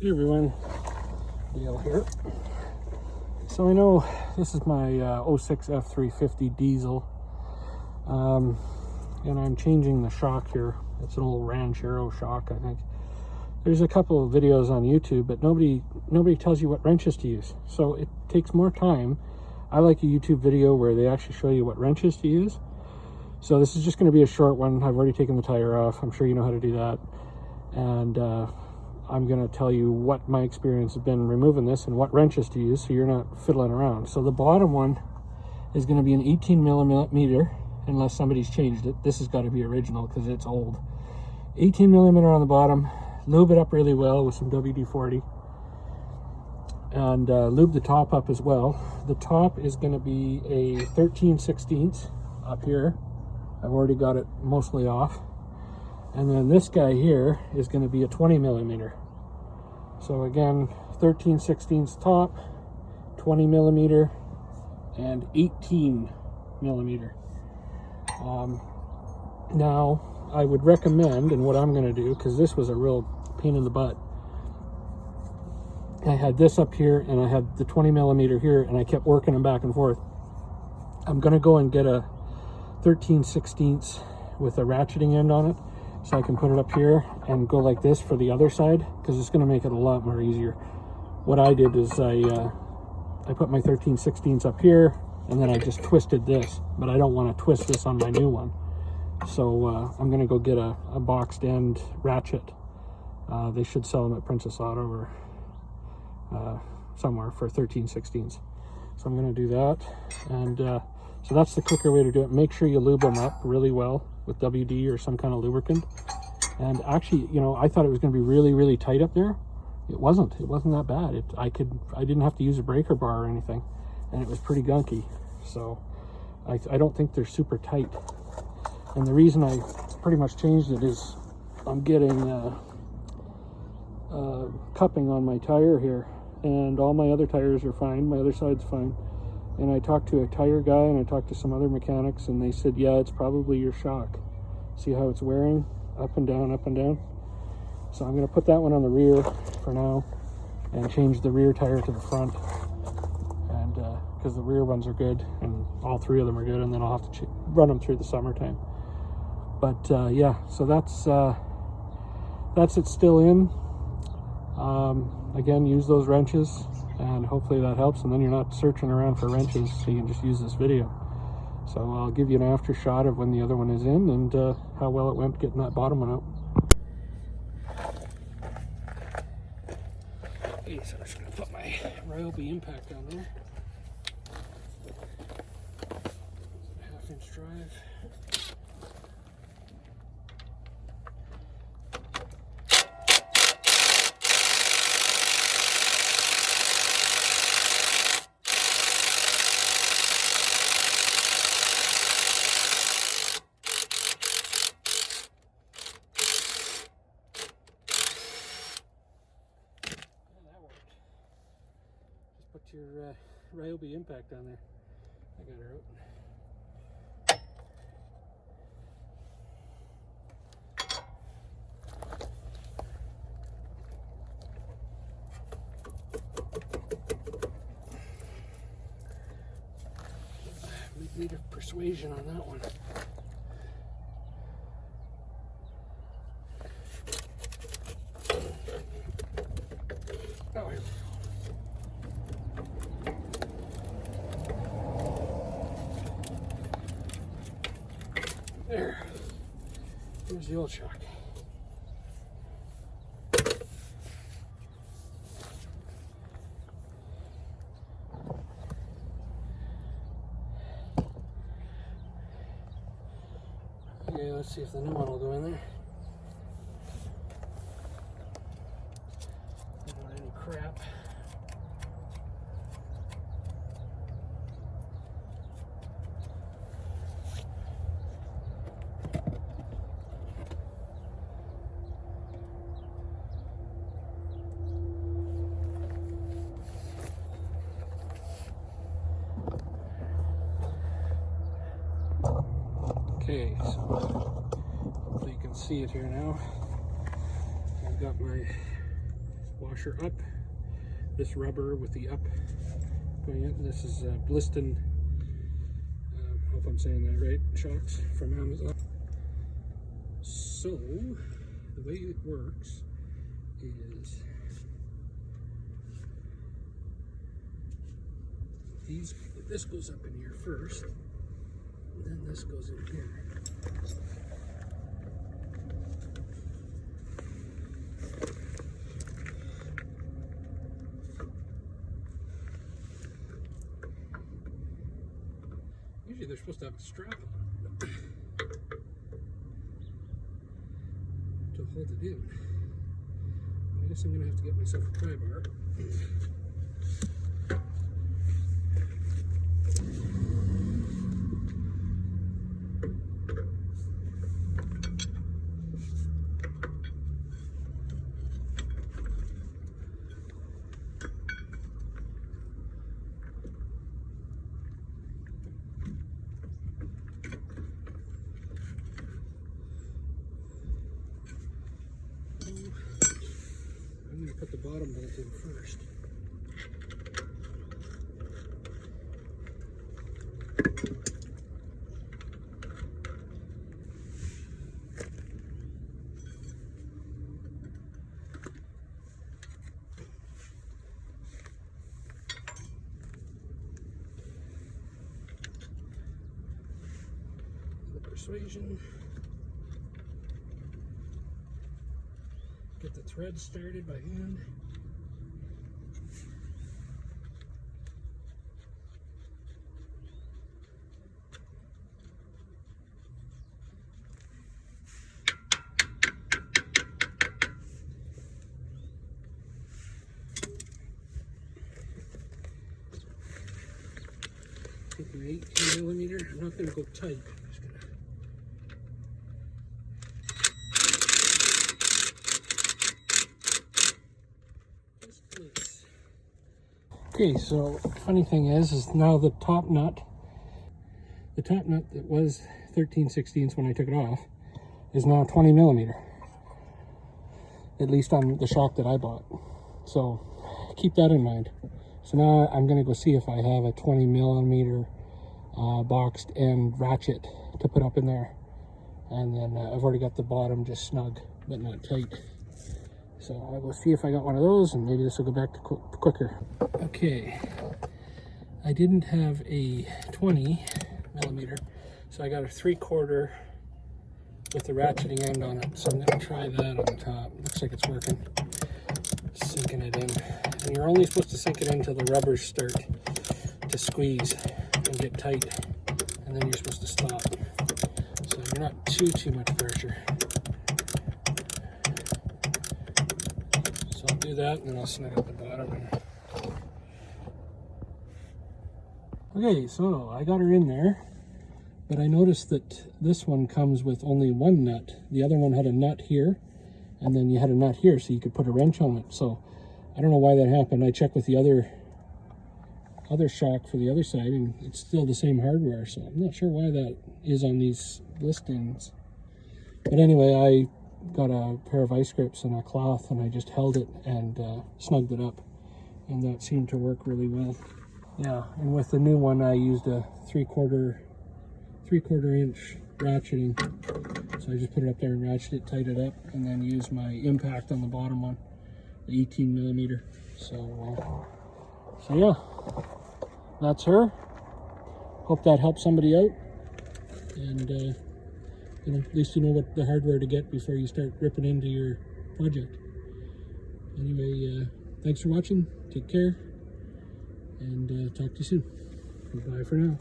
Hey everyone, Dale here. So I know this is my 06 F350 diesel, and I'm changing the shock here. It's an old Ranchero shock, I think. There's a couple of videos on YouTube, but nobody tells you what wrenches to use. So it takes more time. I like a YouTube video where they actually show you what wrenches to use. So this is just going to be a short one. I've already taken the tire off. I'm sure you know how to do that. And I'm going to tell you what my experience has been removing this and what wrenches to use so you're not fiddling around. So the bottom one is going to be an 18 millimeter, unless somebody's changed it. This has got to be original because it's old. 18 millimeter on the bottom. Lube it up really well with some WD-40. And lube the top up as well. The top is going to be a 13/16 up here. I've already got it mostly off. And then this guy here is going to be a 20 millimeter. So again, 13/16 top, 20 millimeter, and 18 millimeter. Now, I would recommend, and what I'm going to do, because this was a real pain in the butt, I had this up here and I had the 20 millimeter here, and I kept working them back and forth. I'm going to go and get a 13/16 with a ratcheting end on it, so I can put it up here and go like this for the other side, because it's going to make it a lot more easier. What I did is I put my 13/16 up here, and then I just twisted this, but I don't want to twist this on my new one. So I'm going to go get a boxed end ratchet. They should sell them at Princess Auto or somewhere for 13/16. So I'm going to do that, and so that's the quicker way to do it. Make sure you lube them up really well with WD or some kind of lubricant. And actually, you know, I thought it was going to be really tight up there. It wasn't that bad. I didn't have to use a breaker bar or anything, and it was pretty gunky. So I don't think they're super tight. And the reason I pretty much changed it is I'm getting cupping on my tire here, and all my other tires are fine. My other side's fine. And I talked to a tire guy and I talked to some other mechanics, and they said, yeah, it's probably your shock. See how it's wearing up and down, up and down? So I'm going to put that one on the rear for now and change the rear tire to the front. And because the rear ones are good, and all three of them are good, and then I'll have to run them through the summertime. But yeah, so that's it still in. Again, use those wrenches, and hopefully that helps, and then you're not searching around for wrenches, so you can just use this video. So I'll give you an after shot of when the other one is in, and how well it went getting that bottom one out. Okay, so I'm just going to put my Ryobi impact on there. 1/2-inch drive. Put your Ryobi impact on there. I got her out. Need a persuasion on that one. Oh, here we go. There. Here's the old shock. Okay, let's see if the new one will go in there. I don't want any crap. Okay, so hopefully you can see it here now. I've got my washer up. This rubber with the up going in. This is Bilstein, hope I'm saying that right, shocks from Amazon. So the way it works is this goes up in here first, and then this goes in here. Usually they're supposed to have a strap on to hold it in. I guess I'm going to have to get myself a pry bar. I'm going to put the bottom bolt in first. The persuasion. Get the thread started by hand. Take an 18mm. I'm not going to go tight. I'm just going to. Okay, so funny thing is now the top nut that was 13/16 when I took it off is now 20mm, at least on the shock that I bought. So keep that in mind. So now I'm going to go see if I have a 20mm boxed end ratchet to put up in there, and then I've already got the bottom just snug but not tight. So I'll go see if I got one of those, and maybe this will go back to quicker. Okay, I didn't have a 20mm, so I got a 3/4 with the ratcheting end on it. So I'm going to try that on top. Looks like it's working. Sinking it in. And you're only supposed to sink it in until the rubbers start to squeeze and get tight, and then you're supposed to stop. So you're not too much pressure. So I'll do that, and then I'll snug up the bottom. Okay, so I got her in there, but I noticed that this one comes with only one nut. The other one had a nut here, and then you had a nut here, so you could put a wrench on it. So I don't know why that happened. I checked with the other shock for the other side, and it's still the same hardware, so I'm not sure why that is on these listings. But anyway, I got a pair of ice grips and a cloth, and I just held it and snugged it up, and that seemed to work really well. Yeah, and with the new one I used a 3/4 inch ratcheting, so I just put it up there and ratcheted it, tied it up, and then used my impact on the bottom one, the 18mm. So yeah, that's her. Hope that helps somebody out, and you know, at least you know what the hardware to get before you start ripping into your project. Anyway, thanks for watching. Take care, and talk to you soon. Bye for now.